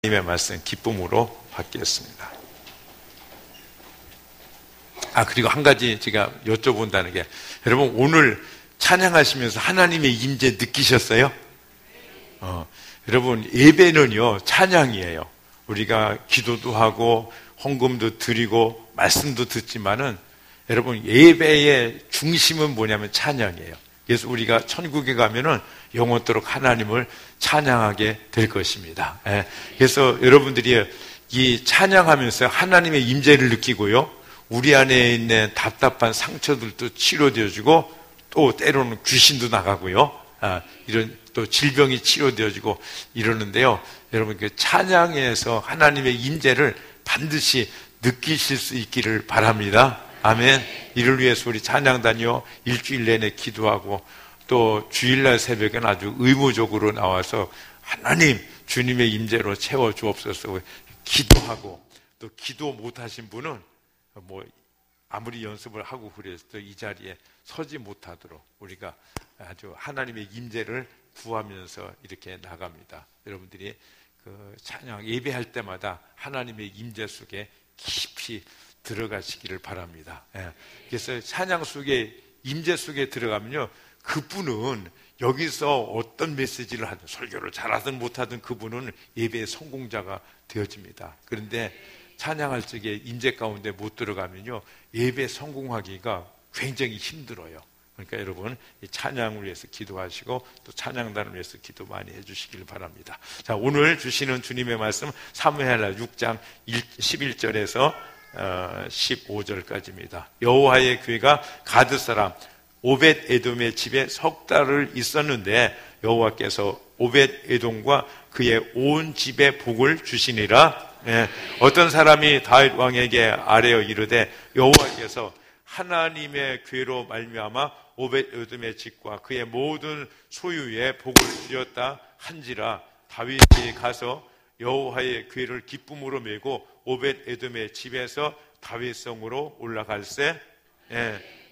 주님의 말씀 기쁨으로 받겠습니다. 그리고 한 가지 제가 여쭤본다는 게, 여러분 오늘 찬양하시면서 하나님의 임재 느끼셨어요? 여러분 예배는요 찬양이에요. 우리가 기도도 하고 헌금도 드리고 말씀도 듣지만은 여러분 예배의 중심은 뭐냐면 찬양이에요. 그래서 우리가 천국에 가면은 영원토록 하나님을 찬양하게 될 것입니다. 그래서 여러분들이 이 찬양하면서 하나님의 임재를 느끼고요, 우리 안에 있는 답답한 상처들도 치료되어지고, 또 때로는 귀신도 나가고요, 이런 또 질병이 치료되어지고 이러는데요. 여러분 그 찬양에서 하나님의 임재를 반드시 느끼실 수 있기를 바랍니다. 아멘. 이를 위해서 우리 찬양단이요 일주일 내내 기도하고, 또 주일날 새벽엔 아주 의무적으로 나와서 하나님 주님의 임재로 채워 주옵소서 기도하고, 또 기도 못하신 분은 뭐 아무리 연습을 하고 그래도 이 자리에 서지 못하도록 우리가 아주 하나님의 임재를 구하면서 이렇게 나갑니다. 여러분들이 그 찬양 예배할 때마다 하나님의 임재 속에 깊이 들어가시기를 바랍니다. 그래서 찬양 속에 임재 속에 들어가면요, 그분은 여기서 어떤 메시지를 하든 설교를 잘하든 못하든 그분은 예배의 성공자가 되어집니다. 그런데 찬양할 적에 임재 가운데 못 들어가면요 예배 성공하기가 굉장히 힘들어요. 그러니까 여러분 이 찬양을 위해서 기도하시고 또 찬양단을 위해서 기도 많이 해주시길 바랍니다. 자, 오늘 주시는 주님의 말씀 사무엘하 6장 11절에서 15절까지입니다. 여호와의 교회가 가드 사람 오벳 에돔의 집에 석 달을 있었는데 여호와께서 오벳 에돔과 그의 온 집에 복을 주시니라. 어떤 사람이 다윗 왕에게 아뢰어 이르되 여호와께서 하나님의 괴로 말미암아 오벳 에돔의 집과 그의 모든 소유에 복을 주셨다 한지라. 다윗이 가서 여호와의 괴를 기쁨으로 메고 오벳 에돔의 집에서 다윗성으로 올라갈새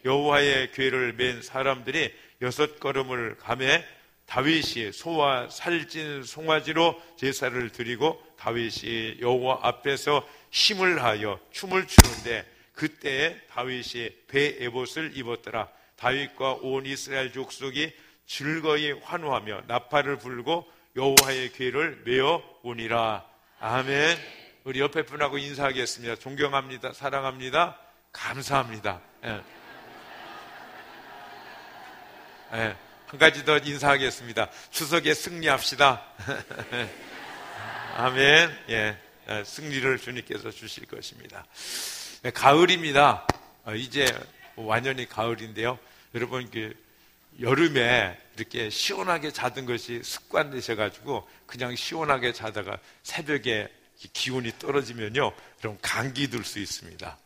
여호와의 괴를 맨 사람들이 6걸음을 가매 다윗이 소와 살찐 송아지로 제사를 드리고 다윗이 여호와 앞에서 힘을 하여 춤을 추는데 그때에 다윗이 배 에봇을 입었더라. 다윗과 온 이스라엘 족속이 즐거이 환호하며 나팔을 불고 여호와의 궤를 메어 오니라. 아멘. 우리 옆에 분하고 인사하겠습니다. 존경합니다. 사랑합니다. 감사합니다. 한 가지 더 인사하겠습니다. 추석에 승리합시다. 아멘. 승리를 주님께서 주실 것입니다. 가을입니다. 이제 완전히 가을인데요. 여러분 여름에 이렇게 시원하게 자던 것이 습관되셔가지고 그냥 시원하게 자다가 새벽에 기온이 떨어지면요, 그럼 감기 들 수 있습니다.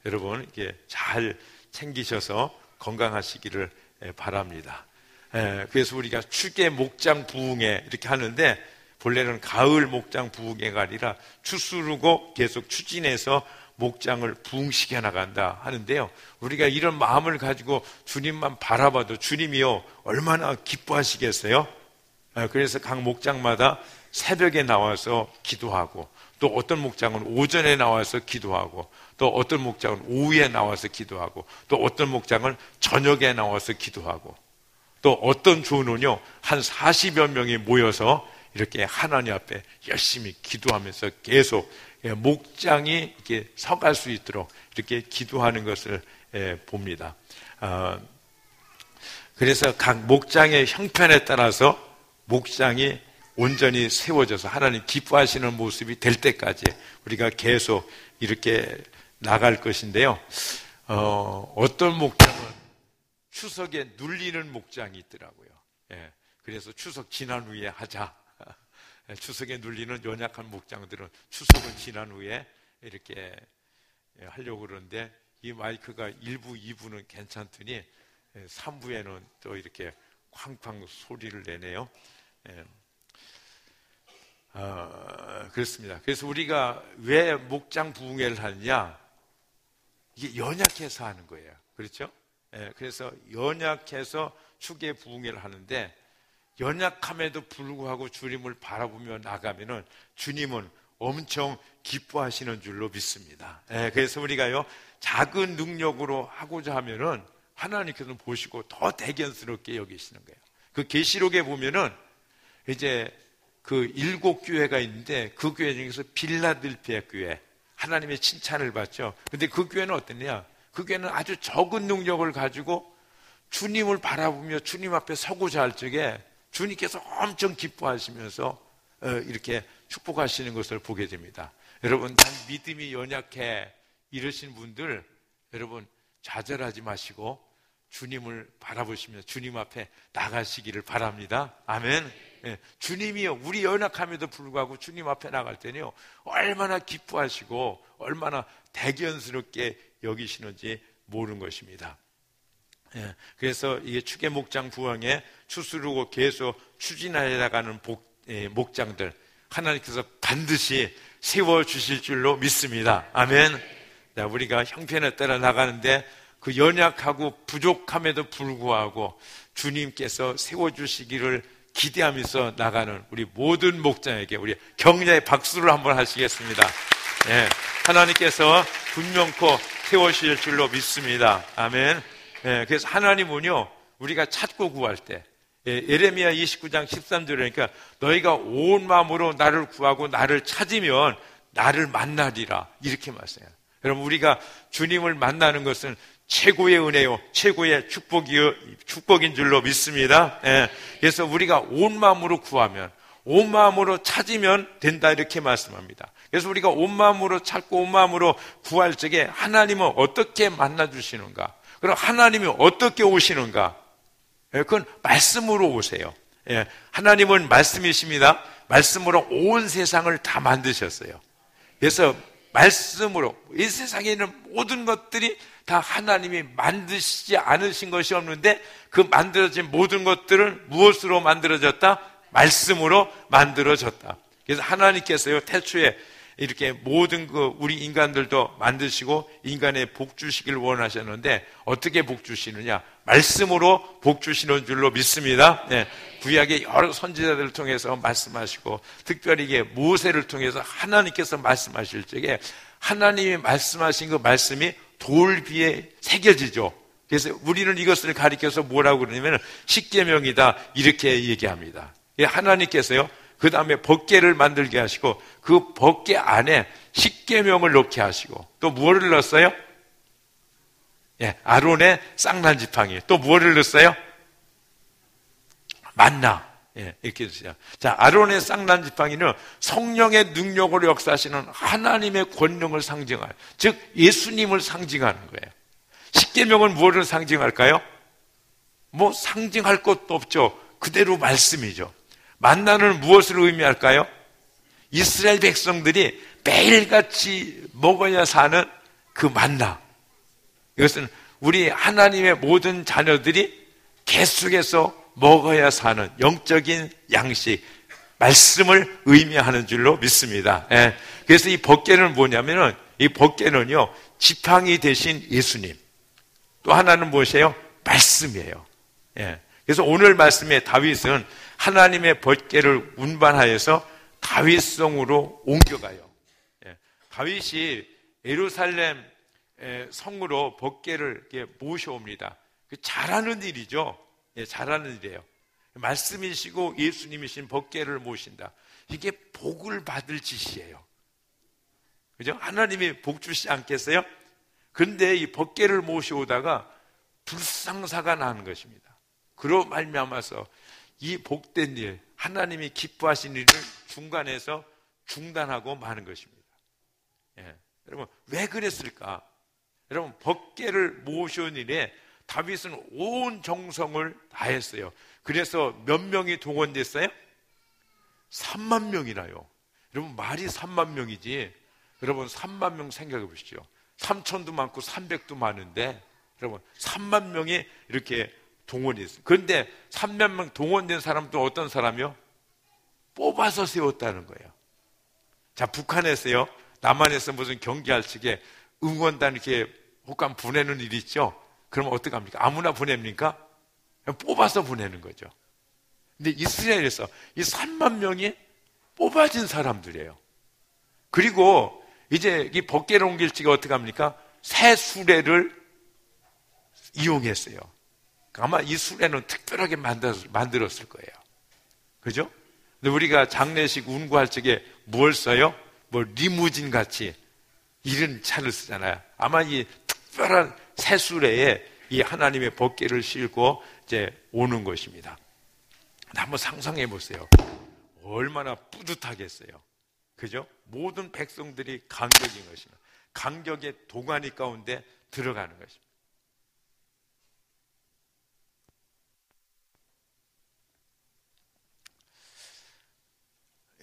여러분 이렇게 잘 챙기셔서 건강하시기를 바랍니다. 그래서 우리가 추계 목장 부흥회 이렇게 하는데 본래는 가을 목장 부흥회가 아니라 추수르고 계속 추진해서 목장을 부흥시켜 나간다 하는데요, 우리가 이런 마음을 가지고 주님만 바라봐도 주님이요 얼마나 기뻐하시겠어요? 그래서 각 목장마다 새벽에 나와서 기도하고, 또 어떤 목장은 오전에 나와서 기도하고, 또 어떤 목장은 오후에 나와서 기도하고, 또 어떤 목장은 저녁에 나와서 기도하고, 또 어떤 조는요 한 40여 명이 모여서 이렇게 하나님 앞에 열심히 기도하면서 계속 목장이 이렇게 서갈 수 있도록 이렇게 기도하는 것을 봅니다. 그래서 각 목장의 형편에 따라서 목장이 온전히 세워져서 하나님 기뻐하시는 모습이 될 때까지 우리가 계속 이렇게 나갈 것인데요. 어떤 목장은 추석에 눌리는 목장이 있더라고요. 그래서 추석 지난 후에 하자. 추석에 눌리는 연약한 목장들은 추석은 지난 후에 이렇게 하려고 그러는데, 이 마이크가 1부, 2부는 괜찮더니 3부에는 또 이렇게 쾅쾅 소리를 내네요. 그렇습니다. 그래서 우리가 왜 목장 부흥회를 하느냐? 이게 연약해서 하는 거예요. 그렇죠? 그래서 연약해서 추계 부흥회를 하는데, 연약함에도 불구하고 주님을 바라보며 나가면은 주님은 엄청 기뻐하시는 줄로 믿습니다. 그래서 우리가요, 작은 능력으로 하고자 하면은 하나님께서 보시고 더 대견스럽게 여기시는 거예요. 그 계시록에 보면은 이제 그 7교회가 있는데 그 교회 중에서 빌라델피아 교회, 하나님의 칭찬을 받죠. 근데 그 교회는 어땠냐? 그 교회는 아주 적은 능력을 가지고 주님을 바라보며 주님 앞에 서고자 할 적에 주님께서 엄청 기뻐하시면서 이렇게 축복하시는 것을 보게 됩니다. 여러분, 난 믿음이 연약해 이러신 분들, 여러분 좌절하지 마시고 주님을 바라보시며 주님 앞에 나가시기를 바랍니다. 아멘. 주님이요, 우리 연약함에도 불구하고 주님 앞에 나갈 때는요, 얼마나 기뻐하시고 얼마나 대견스럽게 여기시는지 모르는 것입니다. 그래서 이게 축의 목장 부흥에 추스르고 계속 추진하여 나가는 목장들, 하나님께서 반드시 세워주실 줄로 믿습니다. 아멘. 우리가 형편에 따라 나가는데 그 연약하고 부족함에도 불구하고 주님께서 세워주시기를 기대하면서 나가는 우리 모든 목장에게 우리 격려의 박수를 한번 하시겠습니다. 하나님께서 분명코 세워주실 줄로 믿습니다. 아멘. 그래서 하나님은요, 우리가 찾고 구할 때, 예레미야 29장 13절에 그러니까 너희가 온 마음으로 나를 구하고 나를 찾으면 나를 만나리라, 이렇게 말씀해요. 여러분, 우리가 주님을 만나는 것은 최고의 은혜요, 최고의 축복인 줄로 믿습니다. 그래서 우리가 온 마음으로 구하면, 온 마음으로 찾으면 된다, 이렇게 말씀합니다. 그래서 우리가 온 마음으로 찾고 온 마음으로 구할 적에 하나님은 어떻게 만나주시는가, 그럼 하나님이 어떻게 오시는가? 그건 말씀으로 오세요. 하나님은 말씀이십니다. 말씀으로 온 세상을 다 만드셨어요. 그래서 말씀으로, 이 세상에 있는 모든 것들이 다 하나님이 만드시지 않으신 것이 없는데 그 만들어진 모든 것들은 무엇으로 만들어졌다? 말씀으로 만들어졌다. 그래서 하나님께서요, 태초에 이렇게 모든 우리 인간들도 만드시고 인간의 복 주시길 원하셨는데 어떻게 복 주시느냐? 말씀으로 복 주시는 줄로 믿습니다. 구약의 여러 선지자들을 통해서 말씀하시고 특별히 이게 모세를 통해서 하나님께서 말씀하실 적에 하나님이 말씀하신 그 말씀이 돌 위에 새겨지죠. 그래서 우리는 이것을 가리켜서 뭐라고 그러냐면 십계명이다, 이렇게 얘기합니다. 하나님께서요, 그 다음에 법궤를 만들게 하시고 그 법궤 안에 십계명을 넣게 하시고 또 무엇을 넣었어요? 아론의 쌍난지팡이. 또 무엇을 넣었어요? 만나. 이렇게 해주세요. 자, 아론의 쌍난지팡이는 성령의 능력으로 역사하시는 하나님의 권능을 상징할, 즉 예수님을 상징하는 거예요. 십계명은 무엇을 상징할까요? 뭐 상징할 것도 없죠. 그대로 말씀이죠. 만나는 무엇을 의미할까요? 이스라엘 백성들이 매일같이 먹어야 사는 그 만나. 이것은 우리 하나님의 모든 자녀들이 계속해서 먹어야 사는 영적인 양식, 말씀을 의미하는 줄로 믿습니다. 그래서 이 법궤는 뭐냐면은, 이 법궤는요, 지팡이 대신 예수님. 또 하나는 무엇이에요? 말씀이에요. 그래서 오늘 말씀에 다윗은 하나님의 법궤를 운반하여서 다윗성으로 옮겨가요. 다윗이 예루살렘 성으로 법궤를 이렇게 모셔옵니다. 잘하는 일이죠. 잘하는 일이에요. 말씀이시고 예수님이신 법궤를 모신다. 이게 복을 받을 짓이에요. 그죠? 하나님이 복 주시지 않겠어요? 그런데 이 법궤를 모셔오다가 불상사가 나는 것입니다. 그로 말미암아서 이 복된 일, 하나님이 기뻐하신 일을 중간에서 중단하고 마는 것입니다. 여러분, 왜 그랬을까? 여러분, 법궤를 모셔온 일에 다윗은 온 정성을 다했어요. 그래서 몇 명이 동원됐어요? 3만 명이나요. 여러분, 말이 3만 명이지. 여러분, 3만 명 생각해 보시죠. 3천도 많고 300도 많은데 여러분, 3만 명이 이렇게 동원이 있어요. 그런데 3만 명 동원된 사람도 어떤 사람이요? 뽑아서 세웠다는 거예요. 자, 북한에서요, 남한에서 무슨 경기할 적에 응원단 이렇게 혹한 보내는 일이 있죠? 그러면 어떡합니까? 아무나 보냅니까? 뽑아서 보내는 거죠. 근데 이스라엘에서 이 3만 명이 뽑아진 사람들이에요. 그리고 이제 이 법궤를 옮길 적에 어떻게 합니까? 새 수레를 이용했어요. 아마 이 수레는 특별하게 만들었을 거예요. 그죠? 근데 우리가 장례식 운구할 적에 뭘 써요? 뭐 리무진 같이 이런 차를 쓰잖아요. 아마 이 특별한 새 수레에 이 하나님의 법궤를 싣고 이제 오는 것입니다. 한번 상상해 보세요. 얼마나 뿌듯하겠어요. 그죠? 모든 백성들이 감격인 것입니다. 감격의 도가니 가운데 들어가는 것입니다.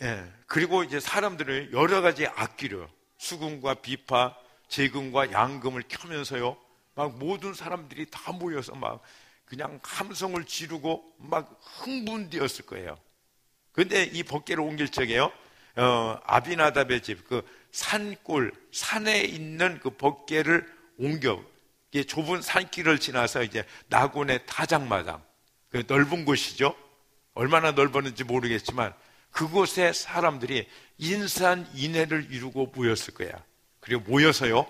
예. 그리고 이제 사람들은 여러 가지 악기로 수금과 비파, 재금과 양금을 켜면서요, 막 모든 사람들이 다 모여서 막 그냥 함성을 지르고 막 흥분되었을 거예요. 근데 이 법궤를 옮길 적에요, 아비나답의 집, 그 산골, 산에 있는 그 법궤를 옮겨, 이게 좁은 산길을 지나서 이제 나곤의 타작마당, 그 넓은 곳이죠. 얼마나 넓었는지 모르겠지만 그곳에 사람들이 인산인해를 이루고 모였을 거야. 그리고 모여서요,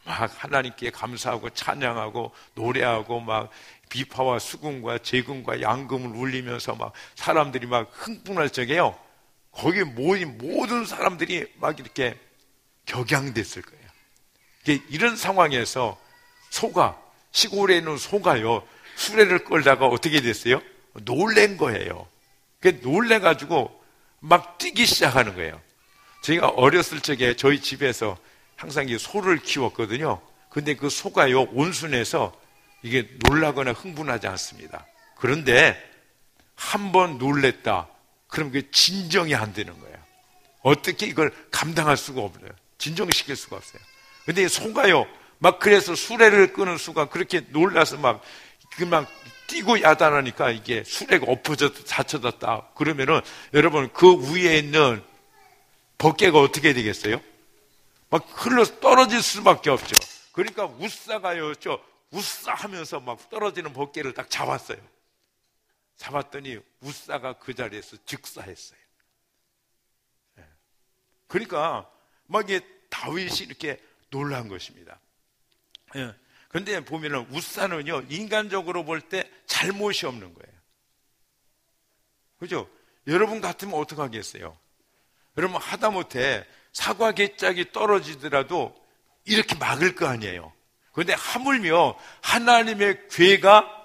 막 하나님께 감사하고 찬양하고 노래하고 막 비파와 수금과 재금과 양금을 울리면서 막 사람들이 막 흥분할 적에요, 거기 모인 모든 사람들이 막 이렇게 격양됐을 거예요. 이런 상황에서 시골에 있는 소가요, 수레를 끌다가 어떻게 됐어요? 놀란 거예요. 놀래가지고 막 뛰기 시작하는 거예요. 제가 어렸을 적에 저희 집에서 항상 이 소를 키웠거든요. 근데 그 소가요, 온순해서 이게 놀라거나 흥분하지 않습니다. 그런데 한번 놀랬다, 그럼 그게 진정이 안 되는 거예요. 어떻게 이걸 감당할 수가 없어요. 진정시킬 수가 없어요. 근데 소가요, 막 그래서 수레를 끄는 수가 그렇게 놀라서 막 뛰고 야단하니까 이게 수레가 엎어졌다, 다쳐졌다. 그러면은 여러분, 그 위에 있는 법궤가 어떻게 되겠어요? 막 흘러서 떨어질 수밖에 없죠. 그러니까 우사가요, 우사 하면서 막 떨어지는 법궤를 딱 잡았어요. 잡았더니 우사가 그 자리에서 즉사했어요. 그러니까 막 이게 다윗이 이렇게 놀란 것입니다. 그런데 보면은 우사는요, 인간적으로 볼 때 잘못이 없는 거예요. 그죠? 여러분 같으면 어떡하겠어요? 여러분 하다못해 사과 개짝이 떨어지더라도 이렇게 막을 거 아니에요. 그런데 하물며 하나님의 궤가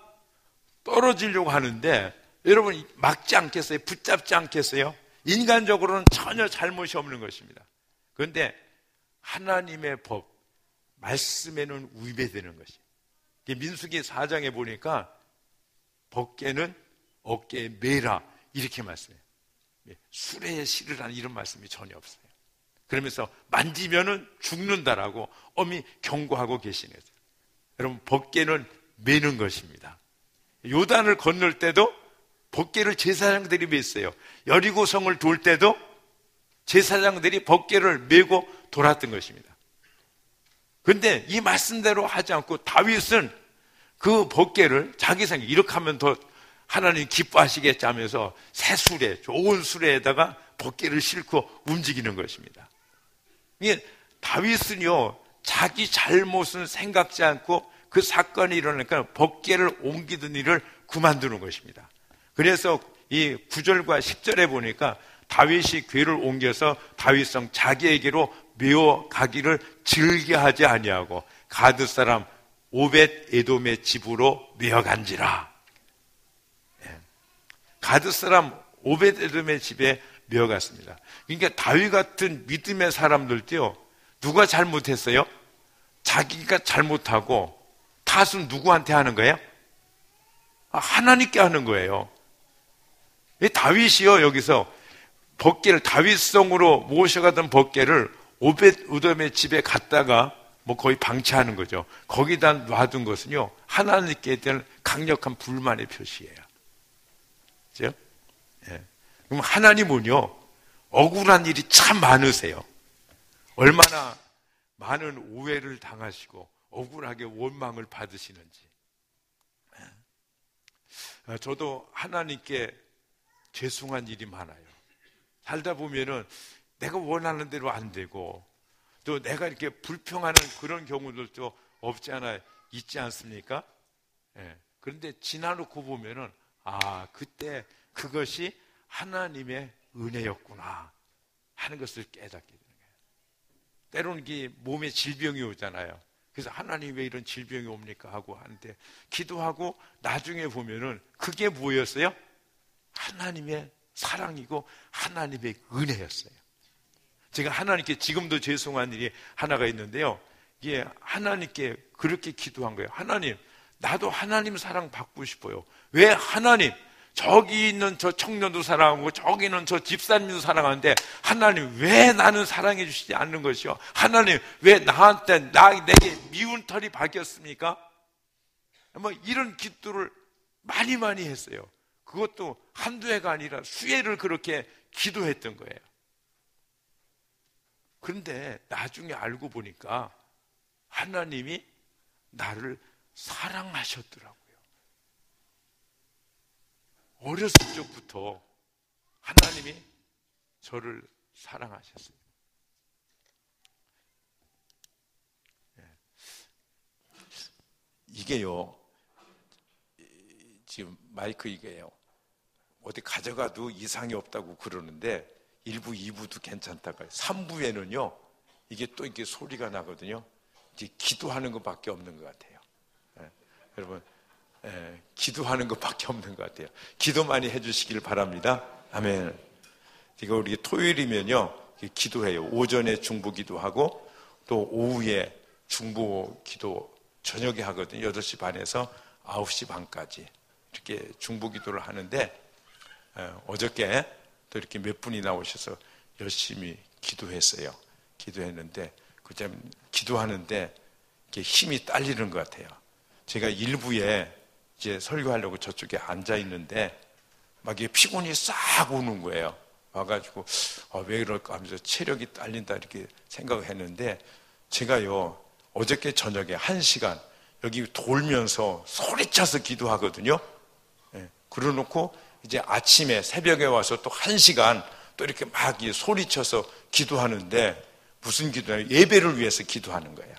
떨어지려고 하는데 여러분 막지 않겠어요? 붙잡지 않겠어요? 인간적으로는 전혀 잘못이 없는 것입니다. 그런데 하나님의 법, 말씀에는 위배되는 것이. 민수기 4장에 보니까 법궤는 어깨에 매라 이렇게 말씀해요. 수레에 실으라는 이런 말씀이 전혀 없어요. 그러면서 만지면은 죽는다라고 엄히 경고하고 계시는 거죠. 여러분, 법궤는 매는 것입니다. 요단을 건널 때도 법궤를 제사장들이 맸어요. 여리고성을 돌 때도 제사장들이 법궤를 메고 돌았던 것입니다. 그런데 이 말씀대로 하지 않고 다윗은 그 법궤를 자기 생각, 이렇게 하면 더 하나님 기뻐하시겠지 하면서 새 수레, 좋은 수레에다가 법궤를 싣고 움직이는 것입니다. 이게 다윗은요, 자기 잘못은 생각지 않고 그 사건이 일어나니까 법궤를 옮기던 일을 그만두는 것입니다. 그래서 이 9절과 10절에 보니까 다윗이 궤를 옮겨서 다윗성 자기에게로 메어 가기를 즐겨하지 아니하고 가드 사람 오벳 에돔의 집으로 메어 간지라. 가드 사람 오벳 에돔의 집에 메어 갔습니다. 그러니까 다윗 같은 믿음의 사람들도요, 누가 잘못했어요? 자기가 잘못하고 탓은 누구한테 하는 거예요? 하나님께 하는 거예요. 다윗이요, 여기서 법궤를 다윗성으로 모셔가던 법궤를 오벳 에돔의 집에 갔다가 뭐 거의 방치하는 거죠. 거기다 놔둔 것은요, 하나님께 대한 강력한 불만의 표시예요. 그죠? 예. 그럼 하나님은요, 억울한 일이 참 많으세요. 얼마나 많은 오해를 당하시고 억울하게 원망을 받으시는지. 저도 하나님께 죄송한 일이 많아요. 살다 보면은 내가 원하는 대로 안 되고 또 내가 이렇게 불평하는 그런 경우들도 없지 않아 있지 않습니까? 예. 그런데 지나놓고 보면은 그때 그것이 하나님의 은혜였구나 하는 것을 깨닫게 되는 거예요. 때로는 이게 몸에 질병이 오잖아요. 그래서 하나님 왜 이런 질병이 옵니까 하고 하는데 기도하고 나중에 보면은 그게 뭐였어요? 하나님의 사랑이고 하나님의 은혜였어요. 제가 하나님께 지금도 죄송한 일이 하나가 있는데요. 이게 하나님께 그렇게 기도한 거예요. 하나님, 나도 하나님 사랑 받고 싶어요. 왜 하나님, 저기 있는 저 청년도 사랑하고 저기 있는 저 집사님도 사랑하는데 하나님 왜 나는 사랑해 주시지 않는 것이요? 하나님 왜 내게 미운 털이 박였습니까? 뭐 이런 기도를 많이 했어요. 그것도 한두 해가 아니라 수해를 그렇게 기도했던 거예요. 그런데 나중에 알고 보니까 하나님이 나를 사랑하셨더라고요. 어렸을 적부터 하나님이 저를 사랑하셨어요. 이게요, 지금 마이크 이게요, 어디 가져가도 이상이 없다고 그러는데 1부, 2부도 괜찮다고 해요. 3부에는요, 이게 또 이게 소리가 나거든요. 이제 기도하는 것밖에 없는 것 같아요. 여러분, 기도하는 것밖에 없는 것 같아요. 기도 많이 해주시길 바랍니다. 아멘. 이거 우리 토요일이면요, 기도해요. 오전에 중보 기도하고 또 오후에 중보 기도 저녁에 하거든요. 8시 반에서 9시 반까지 이렇게 중보 기도를 하는데 어저께 또 이렇게 몇 분이 나오셔서 열심히 기도했어요. 기도했는데 그좀 기도하는데 이렇게 힘이 딸리는 것 같아요. 제가 일부에 이제 설교하려고 저쪽에 앉아 있는데 막 이게 피곤이 싹 오는 거예요. 와가지고 왜 그럴까 하면서 체력이 딸린다 이렇게 생각을 했는데 제가요 어저께 저녁에 1시간 여기 돌면서 소리쳐서 기도하거든요. 그러놓고 이제 아침에 새벽에 와서 또 1시간 또 이렇게 막 소리쳐서 기도하는데 무슨 기도예요? 예배를 위해서 기도하는 거예요.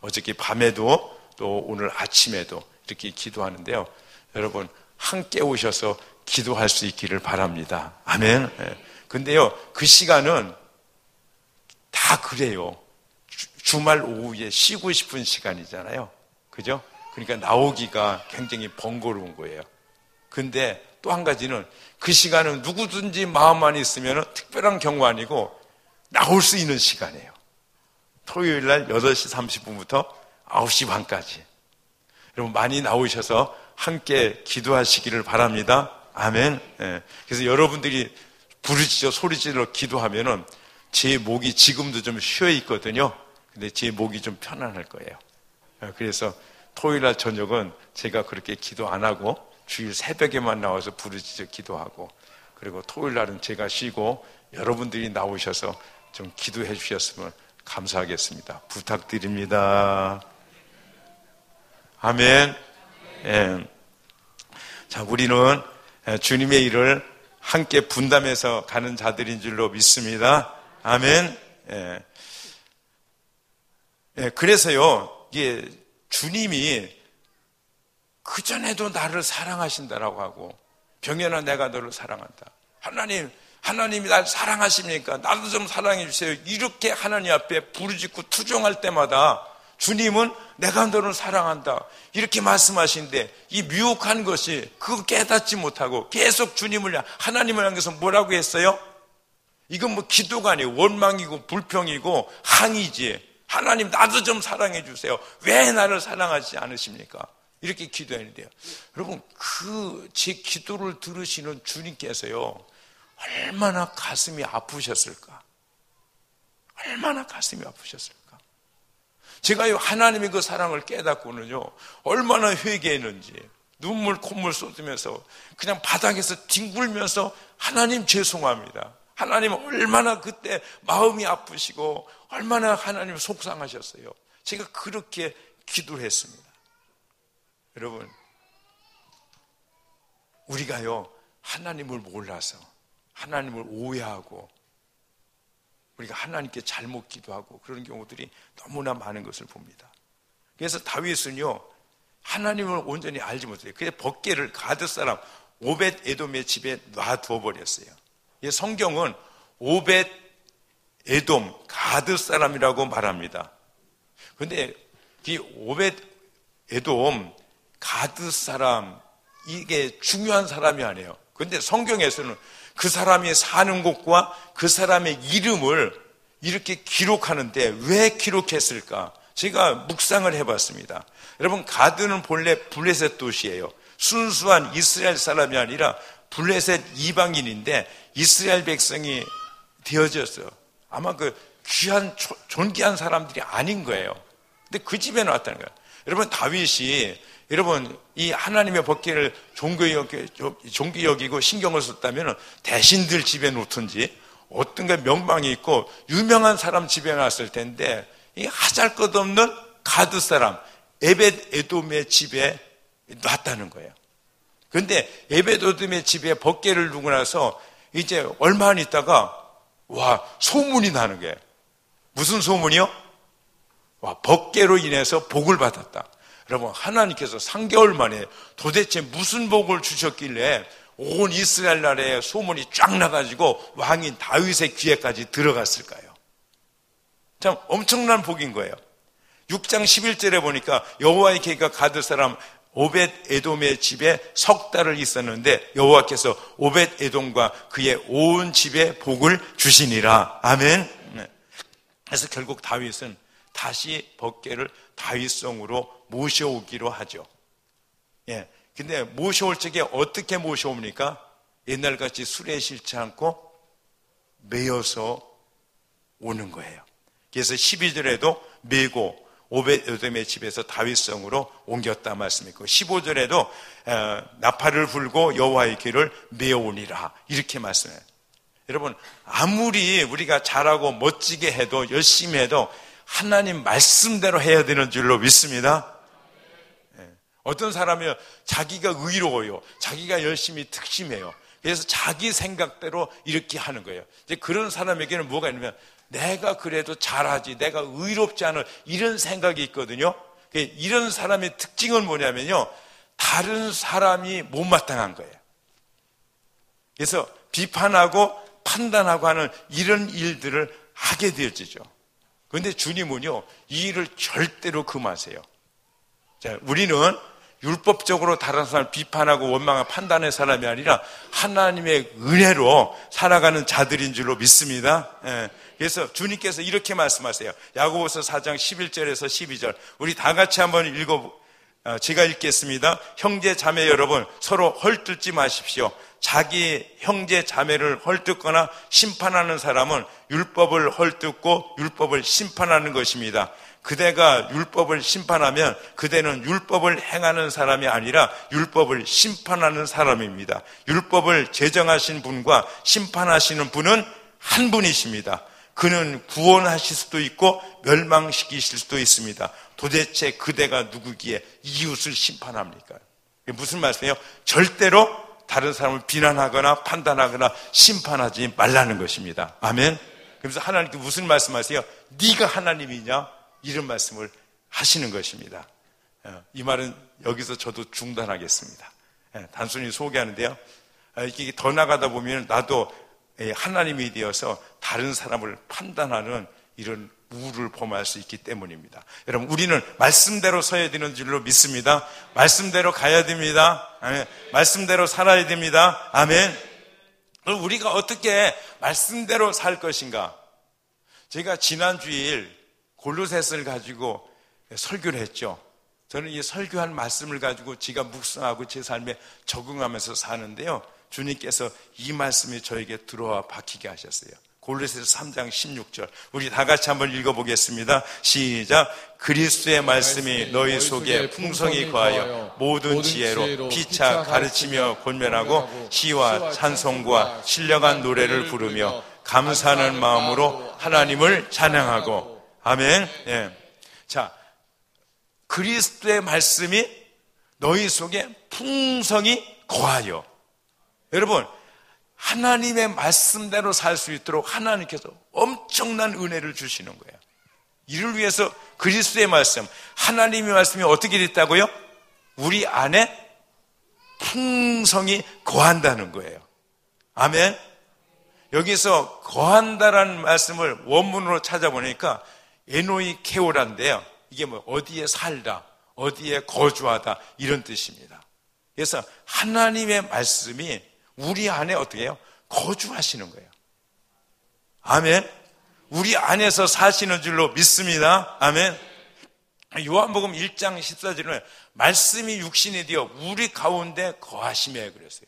어저께 밤에도 또 오늘 아침에도 이렇게 기도하는데요. 여러분 함께 오셔서 기도할 수 있기를 바랍니다. 아멘. 근데요 그 시간은 다 그래요. 주말 오후에 쉬고 싶은 시간이잖아요. 그죠? 그러니까 나오기가 굉장히 번거로운 거예요. 근데 또 한 가지는 그 시간은 누구든지 마음만 있으면 특별한 경우 아니고 나올 수 있는 시간이에요. 토요일 날 8시 30분부터 9시 반까지. 여러분 많이 나오셔서 함께 기도하시기를 바랍니다. 아멘. 그래서 여러분들이 부르짖어 소리질러 기도하면은 제 목이 지금도 좀 쉬어 있거든요. 근데 제 목이 좀 편안할 거예요. 그래서 토요일 날 저녁은 제가 그렇게 기도 안 하고 주일 새벽에만 나와서 부르짖어 기도하고 그리고 토요일 날은 제가 쉬고 여러분들이 나오셔서 좀 기도해 주셨으면 감사하겠습니다. 부탁드립니다. 아멘. 자, 우리는 주님의 일을 함께 분담해서 가는 자들인 줄로 믿습니다. 아멘. 그래서요, 이게 주님이 그전에도 나를 사랑하신다라고 하고 병연아 내가 너를 사랑한다. 하나님이 날 사랑하십니까? 나도 좀 사랑해 주세요. 이렇게 하나님 앞에 부르짖고 투정할 때마다 주님은 내가 너를 사랑한다. 이렇게 말씀하시는데 이 미혹한 것이 그거 깨닫지 못하고 계속 하나님을 향해서 뭐라고 했어요? 이건 뭐 기도가 아니에요. 원망이고 불평이고 항의지. 하나님 나도 좀 사랑해 주세요. 왜 나를 사랑하지 않으십니까? 이렇게 기도했는데요. 여러분 제 기도를 들으시는 주님께서요. 얼마나 가슴이 아프셨을까? 얼마나 가슴이 아프셨을까? 제가요 하나님의 그 사랑을 깨닫고는요 얼마나 회개했는지 눈물 콧물 쏟으면서 그냥 바닥에서 뒹굴면서 하나님 죄송합니다. 하나님 얼마나 그때 마음이 아프시고 얼마나 하나님 속상하셨어요. 제가 그렇게 기도를 했습니다. 여러분 우리가요 하나님을 몰라서 하나님을 오해하고 우리가 하나님께 잘못 기도하고 그런 경우들이 너무나 많은 것을 봅니다. 그래서 다윗은요, 하나님을 온전히 알지 못해요. 그래서 법궤를 가드 사람 오벳 에돔의 집에 놔두어 버렸어요. 성경은 오벳 에돔 가드 사람이라고 말합니다. 그런데 이 오벳 에돔 가드 사람, 이게 중요한 사람이 아니에요. 그런데 성경에서는 그 사람이 사는 곳과 그 사람의 이름을 이렇게 기록하는데 왜 기록했을까? 제가 묵상을 해봤습니다. 여러분, 가드는 본래 블레셋 도시예요. 순수한 이스라엘 사람이 아니라 블레셋 이방인인데 이스라엘 백성이 되어졌어요. 아마 그 귀한 존귀한 사람들이 아닌 거예요. 근데 그 집에 나왔다는 거예요. 여러분, 다윗이 여러분 이 하나님의 법궤를 존귀 여기고 신경을 썼다면 대신들 집에 놓든지 어떤 게 명망이 있고 유명한 사람 집에 놨을 텐데 이 하잘것없는 가드 사람 에벳 에돔의 집에 놨다는 거예요. 그런데 에벳 에돔의 집에 법궤를 두고 나서 이제 얼마 안 있다가 소문이 나는 거예요. 무슨 소문이요? 법궤로 인해서 복을 받았다. 여러분, 하나님께서 3개월 만에 도대체 무슨 복을 주셨길래 온 이스라엘 나라에 소문이 쫙 나가지고 왕인 다윗의 귀에까지 들어갔을까요? 참 엄청난 복인 거예요. 6장 11절에 보니까 여호와의 계가 가드 사람 오벳 에돔의 집에 석 달을 있었는데 여호와께서 오벳 에돔과 그의 온 집에 복을 주시니라. 아멘. 그래서 결국 다윗은 다시 법궤를 다윗성으로 모셔오기로 하죠. 근데 모셔올 적에 어떻게 모셔옵니까? 옛날같이 술에 싫지 않고 메어서 오는 거예요. 그래서 12절에도 메고 오벳 에돔의 집에서 다윗성으로 옮겼다 말씀했고 15절에도 나팔을 불고 여호와의 길을 메어오니라 이렇게 말씀해요. 여러분, 아무리 우리가 잘하고 멋지게 해도 열심히 해도 하나님 말씀대로 해야 되는 줄로 믿습니다. 어떤 사람이 자기가 의로워요. 자기가 열심히 특심해요. 그래서 자기 생각대로 이렇게 하는 거예요. 이제 그런 사람에게는 뭐가 있냐면 내가 그래도 잘하지, 내가 의롭지 않은 이런 생각이 있거든요. 이런 사람의 특징은 뭐냐면요, 다른 사람이 못마땅한 거예요. 그래서 비판하고 판단하고 하는 이런 일들을 하게 되어지죠. 그런데 주님은요, 이 일을 절대로 금하세요. 자, 우리는 율법적으로 다른 사람을 비판하고 원망하고 판단의 사람이 아니라 하나님의 은혜로 살아가는 자들인 줄로 믿습니다. 그래서 주님께서 이렇게 말씀하세요. 야고보서 4장 11절에서 12절 우리 다 같이 한번 제가 읽겠습니다. 형제 자매 여러분, 서로 헐뜯지 마십시오. 자기 형제 자매를 헐뜯거나 심판하는 사람은 율법을 헐뜯고 율법을 심판하는 것입니다. 그대가 율법을 심판하면 그대는 율법을 행하는 사람이 아니라 율법을 심판하는 사람입니다. 율법을 제정하신 분과 심판하시는 분은 한 분이십니다. 그는 구원하실 수도 있고 멸망시키실 수도 있습니다. 도대체 그대가 누구기에 이웃을 심판합니까? 이게 무슨 말씀이에요? 절대로 다른 사람을 비난하거나 판단하거나 심판하지 말라는 것입니다. 아멘. 그래서 하나님께 무슨 말씀하세요? 네가 하나님이냐? 이런 말씀을 하시는 것입니다. 이 말은 여기서 저도 중단하겠습니다. 단순히 소개하는데요, 이게 더 나가다 보면 나도 하나님이 되어서 다른 사람을 판단하는 이런 우를 범할 수 있기 때문입니다. 여러분, 우리는 말씀대로 서야 되는 줄로 믿습니다. 말씀대로 가야 됩니다. 아멘. 말씀대로 살아야 됩니다. 아멘. 그럼 우리가 어떻게 말씀대로 살 것인가? 제가 지난 주일 골로새서를 가지고 설교를 했죠. 저는 이 설교한 말씀을 가지고 제가 묵상하고 제 삶에 적응하면서 사는데요, 주님께서 이 말씀이 저에게 들어와 박히게 하셨어요. 골로새서 3장 16절 우리 다 같이 한번 읽어보겠습니다. 시작. 그리스도의 말씀이 너희 속에 풍성히 거하여 모든 지혜로 피차 가르치며 권면하고 시와 찬송과 신령한 노래를 부르며 감사하는 마음으로 하나님을 찬양하고. 아멘. 자, 그리스도의 말씀이 너희 속에 풍성히 거하여. 여러분, 하나님의 말씀대로 살 수 있도록 하나님께서 엄청난 은혜를 주시는 거예요. 이를 위해서 그리스도의 말씀, 하나님의 말씀이 어떻게 됐다고요? 우리 안에 풍성이 거한다는 거예요. 아멘. 여기서 거한다라는 말씀을 원문으로 찾아보니까 에노이 케오란데요. 이게 뭐 어디에 살다, 어디에 거주하다 이런 뜻입니다. 그래서 하나님의 말씀이 우리 안에 어떻게 해요? 거주하시는 거예요. 아멘. 우리 안에서 사시는 줄로 믿습니다. 아멘. 요한복음 1장 14절에 말씀이 육신이 되어 우리 가운데 거하시며 그랬어요.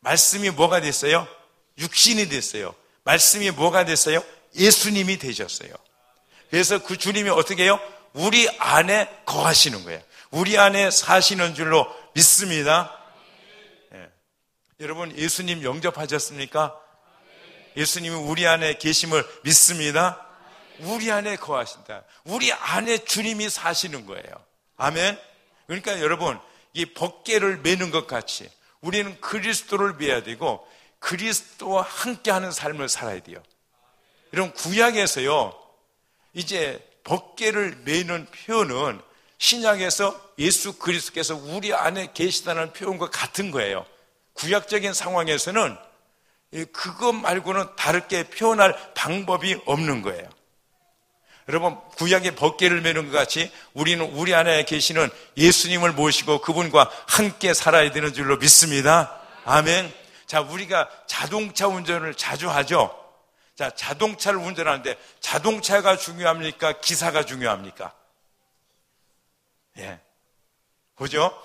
말씀이 뭐가 됐어요? 육신이 됐어요. 말씀이 뭐가 됐어요? 예수님이 되셨어요. 그래서 그 주님이 어떻게 해요? 우리 안에 거하시는 거예요. 우리 안에 사시는 줄로 믿습니다. 예. 여러분, 예수님 영접하셨습니까? 예수님이 우리 안에 계심을 믿습니다. 우리 안에 거하신다. 우리 안에 주님이 사시는 거예요. 아멘. 그러니까 여러분, 이 법궤를 매는 것 같이 우리는 그리스도를 매야 되고 그리스도와 함께하는 삶을 살아야 돼요. 이런 구약에서요, 이제 법궤를 매는 표현은 신약에서 예수 그리스도께서 우리 안에 계시다는 표현과 같은 거예요. 구약적인 상황에서는 그것 말고는 다르게 표현할 방법이 없는 거예요. 여러분, 구약의 법궤를 매는 것 같이 우리는 우리 안에 계시는 예수님을 모시고 그분과 함께 살아야 되는 줄로 믿습니다. 아멘. 자, 우리가 자동차 운전을 자주 하죠. 자, 자동차를 운전하는데 자동차가 중요합니까? 기사가 중요합니까? 예. 보죠?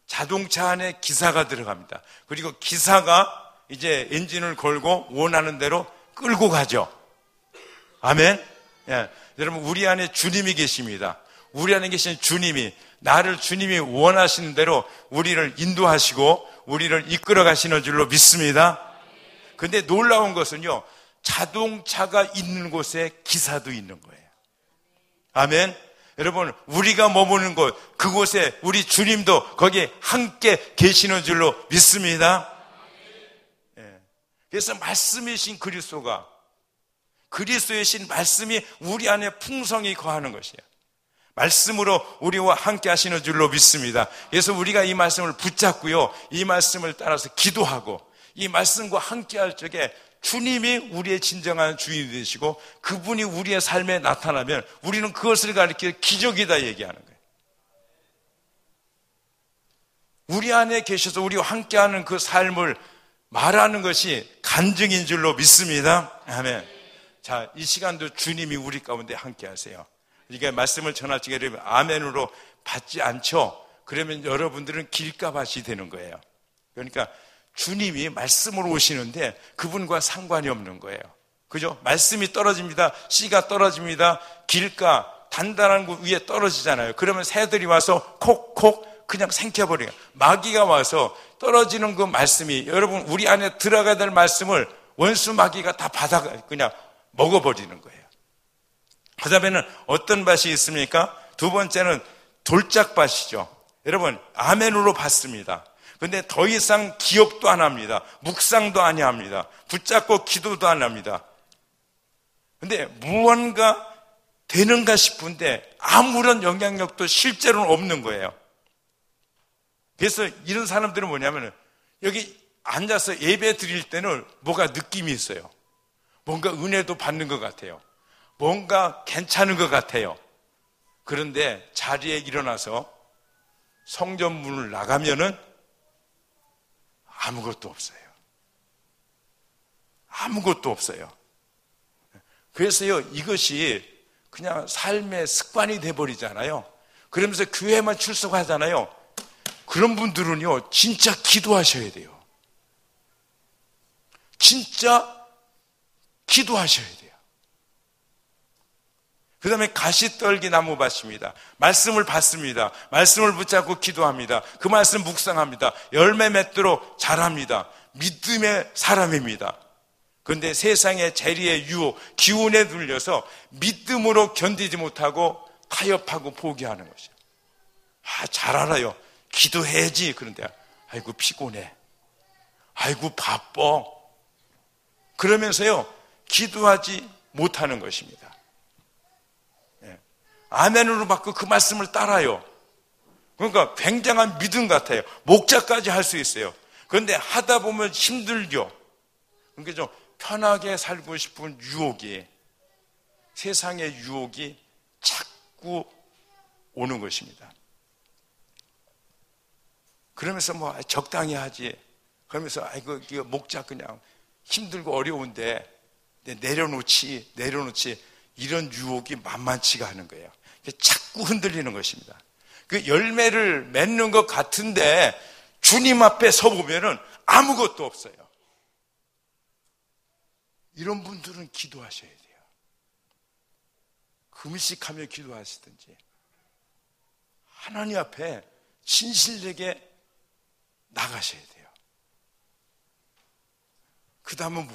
자동차 안에 기사가 들어갑니다. 그리고 기사가 이제 엔진을 걸고 원하는 대로 끌고 가죠. 아멘. 예. 여러분, 우리 안에 주님이 계십니다. 우리 안에 계신 주님이, 나를 주님이 원하시는 대로 우리를 인도하시고 우리를 이끌어 가시는 줄로 믿습니다. 근데 놀라운 것은요, 자동차가 있는 곳에 기사도 있는 거예요. 아멘. 여러분, 우리가 머무는 곳, 그곳에 우리 주님도 거기에 함께 계시는 줄로 믿습니다. 예. 그래서 말씀이신 그리스도가, 그리스도의 신 말씀이 우리 안에 풍성히 거하는 것이에요. 말씀으로 우리와 함께 하시는 줄로 믿습니다. 그래서 우리가 이 말씀을 붙잡고요, 이 말씀을 따라서 기도하고 이 말씀과 함께 할 적에 주님이 우리의 진정한 주인이 되시고 그분이 우리의 삶에 나타나면 우리는 그것을 가리켜 기적이다 얘기하는 거예요. 우리 안에 계셔서 우리와 함께하는 그 삶을 말하는 것이 간증인 줄로 믿습니다. 아멘. 자, 이 시간도 주님이 우리 가운데 함께 하세요. 이게 말씀을 전할 적에 여러분 아멘으로 받지 않죠? 그러면 여러분들은 길가밭이 되는 거예요. 그러니까 주님이 말씀으로 오시는데 그분과 상관이 없는 거예요. 그죠? 말씀이 떨어집니다. 씨가 떨어집니다. 길가 단단한 곳 위에 떨어지잖아요. 그러면 새들이 와서 콕콕 그냥 생겨버려요. 마귀가 와서 떨어지는 그 말씀이, 여러분 우리 안에 들어가야 될 말씀을 원수 마귀가 다 받아 그냥 먹어버리는 거예요. 그 다음에는 어떤 밭이 있습니까? 두 번째는 돌짝밭이죠. 여러분, 아멘으로 받습니다. 근데 더 이상 기억도 안 합니다. 묵상도 안 합니다. 붙잡고 기도도 안 합니다. 근데 무언가 되는가 싶은데 아무런 영향력도 실제로는 없는 거예요. 그래서 이런 사람들은 뭐냐면 여기 앉아서 예배 드릴 때는 뭐가 느낌이 있어요. 뭔가 은혜도 받는 것 같아요. 뭔가 괜찮은 것 같아요. 그런데 자리에 일어나서 성전 문을 나가면은 아무것도 없어요. 아무것도 없어요. 그래서요, 이것이 그냥 삶의 습관이 돼버리잖아요. 그러면서 교회만 출석하잖아요. 그런 분들은요, 진짜 기도하셔야 돼요. 진짜 기도하셔야 돼요. 그 다음에 가시떨기 나무밭입니다. 말씀을 받습니다. 말씀을 붙잡고 기도합니다. 그 말씀 묵상합니다. 열매 맺도록 자랍니다. 믿음의 사람입니다. 그런데 세상의 재리의 유혹, 기운에 눌려서 믿음으로 견디지 못하고 타협하고 포기하는 것이에요. 잘 알아요. 기도해야지. 그런데 아이고 피곤해. 아이고 바빠. 그러면서요 기도하지 못하는 것입니다. 아멘으로 받고 그 말씀을 따라요. 그러니까 굉장한 믿음 같아요. 목자까지 할 수 있어요. 그런데 하다 보면 힘들죠. 그러니까 좀 편하게 살고 싶은 유혹이, 세상의 유혹이 자꾸 오는 것입니다. 그러면서 뭐 적당히 하지. 그러면서 아이고 목자 그냥 힘들고 어려운데 내려놓지 이런 유혹이 만만치가 않은 거예요. 자꾸 흔들리는 것입니다. 그 열매를 맺는 것 같은데 주님 앞에 서보면은 아무것도 없어요. 이런 분들은 기도하셔야 돼요. 금식하며 기도하시든지 하나님 앞에 진실되게 나가셔야 돼요. 그 다음은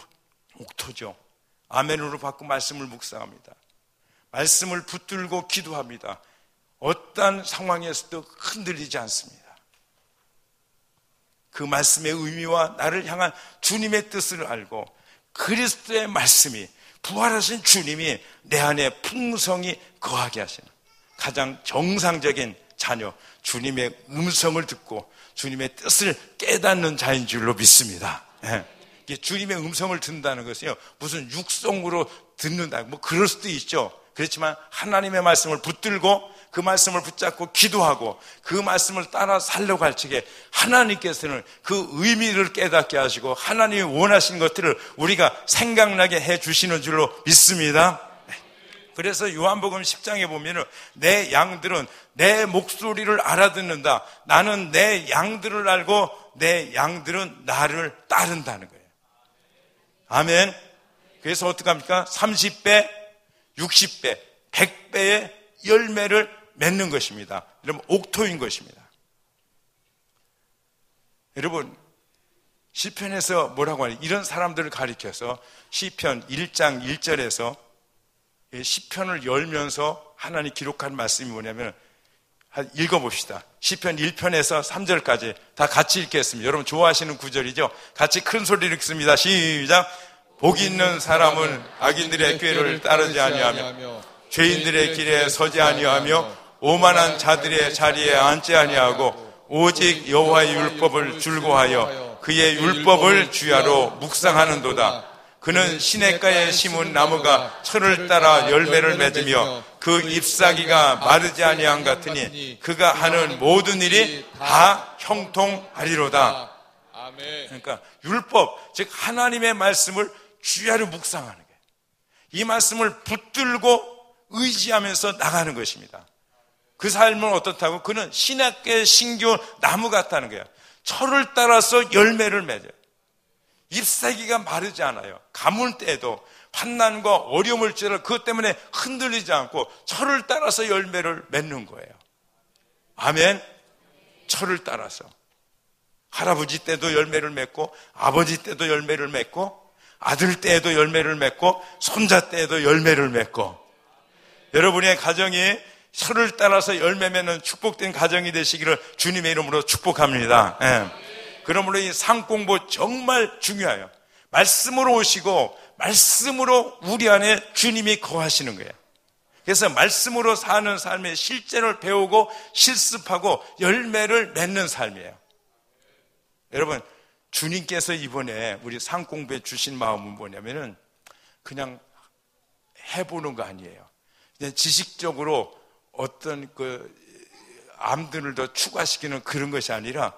옥토죠. 아멘으로 받고 말씀을 묵상합니다. 말씀을 붙들고 기도합니다. 어떠한 상황에서도 흔들리지 않습니다. 그 말씀의 의미와 나를 향한 주님의 뜻을 알고 그리스도의 말씀이, 부활하신 주님이 내 안에 풍성히 거하게 하시는 가장 정상적인 자녀, 주님의 음성을 듣고 주님의 뜻을 깨닫는 자인 줄로 믿습니다. 주님의 음성을 듣는다는 것은요, 무슨 육성으로 듣는다, 뭐 그럴 수도 있죠. 그렇지만 하나님의 말씀을 붙들고 그 말씀을 붙잡고 기도하고 그 말씀을 따라 살려고 할 적에 하나님께서는 그 의미를 깨닫게 하시고 하나님이 원하시는 것들을 우리가 생각나게 해 주시는 줄로 믿습니다. 그래서 요한복음 10장에 보면은 내 양들은 내 목소리를 알아듣는다. 나는 내 양들을 알고 내 양들은 나를 따른다는 거예요. 아멘. 그래서 어떡합니까? 30배, 60배, 100배의 열매를 맺는 것입니다. 여러분, 옥토인 것입니다. 여러분, 시편에서 뭐라고 하냐, 이런 사람들을 가리켜서 시편 1장 1절에서 시편을 열면서 하나님 기록한 말씀이 뭐냐면, 읽어봅시다. 시편 1편에서 3절까지 다 같이 읽겠습니다. 여러분 좋아하시는 구절이죠? 같이 큰 소리로 읽습니다. 시작. 복이 있는 사람은 악인들의 꾀를 따르지 아니하며 죄인들의 길에 서지 아니하며 오만한 자들의 자리에 앉지 아니하고 오직 여호와의 율법을 줄고하여 그의 율법을 주야로 묵상하는도다. 그는 시냇가에 심은 나무가 철을 따라 열매를 맺으며 그 잎사귀가 마르지 아니한 같으니 그가 하는 모든 일이 다 형통하리로다. 그러니까 율법, 즉 하나님의 말씀을 주야로 묵상하는 거예요. 이 말씀을 붙들고 의지하면서 나가는 것입니다. 그 삶은 어떻다고? 그는 시냇가에 심겨온 나무 같다는 거예요. 철을 따라서 열매를 맺어요. 잎사귀가 마르지 않아요. 가물 때에도 환난과 어려움을 지나 그것 때문에 흔들리지 않고 철을 따라서 열매를 맺는 거예요. 아멘. 철을 따라서 할아버지 때도 열매를 맺고 아버지 때도 열매를 맺고 아들 때에도 열매를 맺고 손자 때에도 열매를 맺고 여러분의 가정이 철을 따라서 열매 맺는 축복된 가정이 되시기를 주님의 이름으로 축복합니다. 그러므로 이 상공부 정말 중요해요. 말씀으로 오시고 말씀으로 우리 안에 주님이 거하시는 거예요. 그래서 말씀으로 사는 삶의 실제를 배우고 실습하고 열매를 맺는 삶이에요. 여러분, 주님께서 이번에 우리 상공부에 주신 마음은 뭐냐면은 그냥 해보는 거 아니에요. 그냥 지식적으로 어떤 그 암들을 더 추가시키는 그런 것이 아니라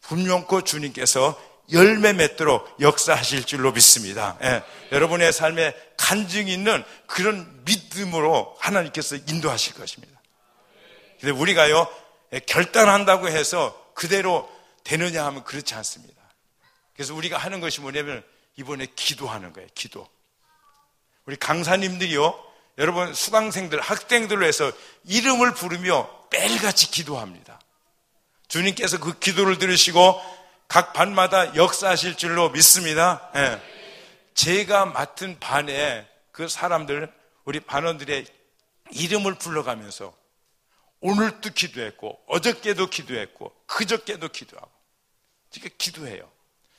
분명코 주님께서 열매 맺도록 역사하실 줄로 믿습니다. 여러분의 삶에 간증이 있는 그런 믿음으로 하나님께서 인도하실 것입니다. 근데 우리가요, 결단한다고 해서 그대로 되느냐 하면 그렇지 않습니다. 그래서 우리가 하는 것이 뭐냐면 이번에 기도하는 거예요. 기도. 우리 강사님들이요, 여러분 수강생들, 학생들로 해서 이름을 부르며 매일같이 기도합니다. 주님께서 그 기도를 들으시고 각 반마다 역사하실 줄로 믿습니다. 제가 맡은 반에 그 사람들, 우리 반원들의 이름을 불러가면서 오늘도 기도했고 어저께도 기도했고 그저께도 기도하고 그러니까 기도해요.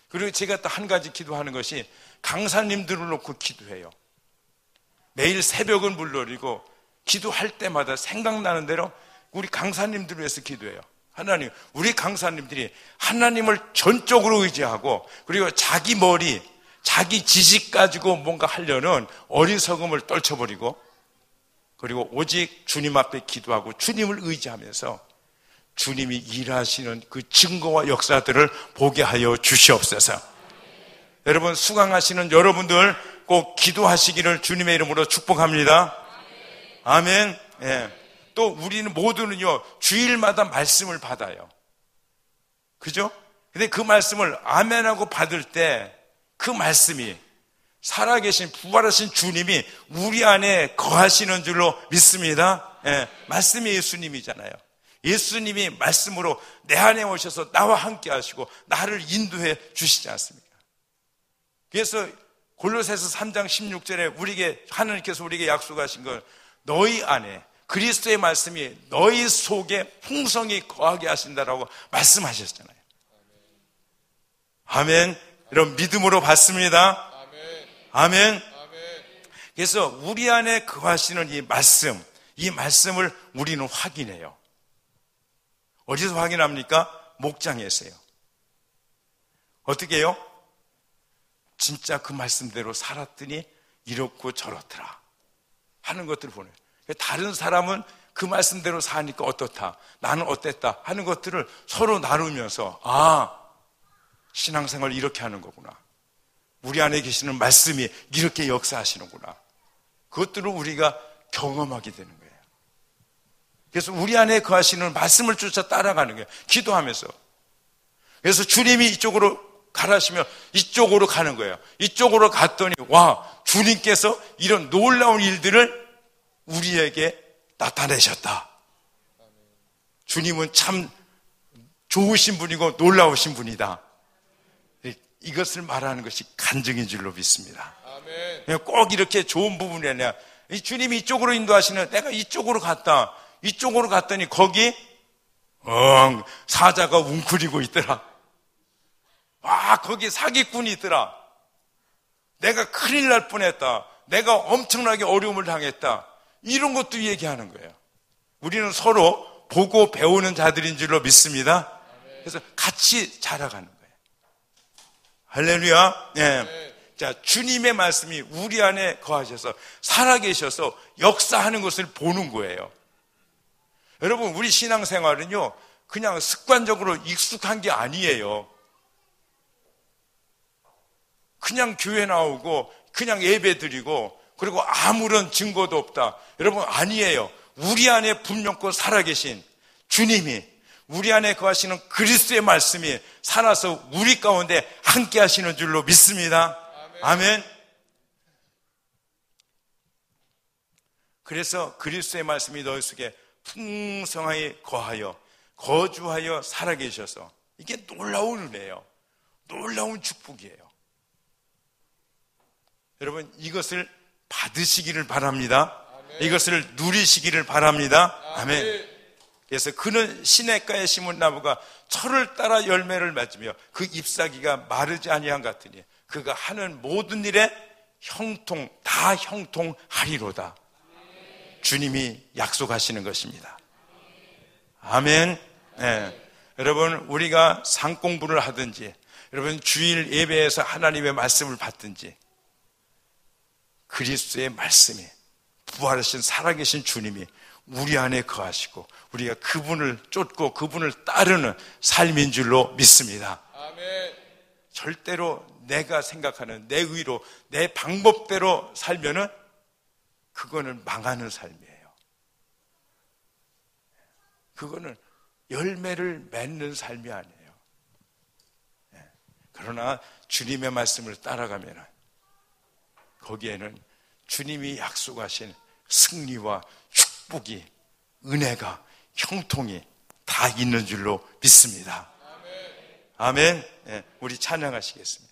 그리고 제가 또 한 가지 기도하는 것이 강사님들을 놓고 기도해요. 매일 새벽은 물론이고 기도할 때마다 생각나는 대로 우리 강사님들을 위해서 기도해요. 하나님, 우리 강사님들이 하나님을 전적으로 의지하고 그리고 자기 머리, 자기 지식 가지고 뭔가 하려는 어리석음을 떨쳐버리고 그리고 오직 주님 앞에 기도하고 주님을 의지하면서 주님이 일하시는 그 증거와 역사들을 보게 하여 주시옵소서. 여러분, 수강하시는 여러분들 꼭 기도하시기를 주님의 이름으로 축복합니다. 아멘. 예. 또 우리는 모두는요, 주일마다 말씀을 받아요. 그죠? 근데 그 말씀을 아멘하고 받을 때 그 말씀이 살아계신 부활하신 주님이 우리 안에 거하시는 줄로 믿습니다. 예. 말씀이 예수님이잖아요. 예수님이 말씀으로 내 안에 오셔서 나와 함께 하시고 나를 인도해 주시지 않습니까? 그래서 골로새서 3장 16절에 하나님께서 우리에게 약속하신 건 너희 안에 그리스도의 말씀이 너희 속에 풍성히 거하게 하신다라고 말씀하셨잖아요. 아멘. 여러분, 믿음으로 받습니다. 아멘. 그래서 우리 안에 거하시는 이 말씀을 우리는 확인해요. 어디서 확인합니까? 목장에서요. 어떻게 해요? 진짜 그 말씀대로 살았더니 이렇고 저렇더라 하는 것들을 보내요. 다른 사람은 그 말씀대로 사니까 어떻다, 나는 어땠다 하는 것들을 서로 나누면서 신앙생활을 이렇게 하는 거구나, 우리 안에 계시는 말씀이 이렇게 역사하시는구나, 그것들을 우리가 경험하게 되는 거예요. 그래서 우리 안에 거하시는 말씀을 쫓아 따라가는 거예요. 기도하면서. 그래서 주님이 이쪽으로 가라시면 이쪽으로 가는 거예요. 이쪽으로 갔더니 주님께서 이런 놀라운 일들을 우리에게 나타내셨다. 주님은 참 좋으신 분이고 놀라우신 분이다. 이것을 말하는 것이 간증인 줄로 믿습니다. 꼭 이렇게 좋은 부분이 아니라 주님이 이쪽으로 인도하시는, 내가 이쪽으로 갔더니 거기 사자가 웅크리고 있더라. 거기 사기꾼이 있더라. 내가 큰일 날 뻔했다. 내가 엄청나게 어려움을 당했다. 이런 것도 얘기하는 거예요. 우리는 서로 보고 배우는 자들인 줄로 믿습니다. 그래서 같이 자라가는 거예요. 할렐루야. 네. 자, 주님의 말씀이 우리 안에 거하셔서 살아계셔서 역사하는 것을 보는 거예요. 여러분, 우리 신앙생활은요, 그냥 습관적으로 익숙한 게 아니에요. 그냥 교회 나오고 그냥 예배 드리고 그리고 아무런 증거도 없다. 여러분, 아니에요. 우리 안에 분명코 살아계신 주님이, 우리 안에 거하시는 그리스도의 말씀이 살아서 우리 가운데 함께 하시는 줄로 믿습니다. 아멘. 그래서 그리스도의 말씀이 너희 속에 풍성하게 거주하여 살아계셔서, 이게 놀라운 은혜예요. 놀라운 축복이에요. 여러분, 이것을 받으시기를 바랍니다. 아멘. 이것을 누리시기를 바랍니다. 아멘. 아멘. 그래서 그는 시냇가에 심은 나무가 철을 따라 열매를 맺으며 그 잎사귀가 마르지 아니한 같으니 그가 하는 모든 일에 다 형통하리로다. 주님이 약속하시는 것입니다. 아멘. 네. 여러분, 우리가 상공부를 하든지, 여러분 주일 예배에서 하나님의 말씀을 받든지, 그리스도의 말씀이, 부활하신 살아계신 주님이 우리 안에 거하시고 우리가 그분을 쫓고 그분을 따르는 삶인 줄로 믿습니다. 아멘. 절대로 내가 생각하는 내 의로, 내 방법대로 살면은 그거는 망하는 삶이에요. 그거는 열매를 맺는 삶이 아니에요. 그러나 주님의 말씀을 따라가면 거기에는 주님이 약속하신 승리와 축복이, 은혜가, 형통이 다 있는 줄로 믿습니다. 아멘. 아멘. 우리 찬양하시겠습니다.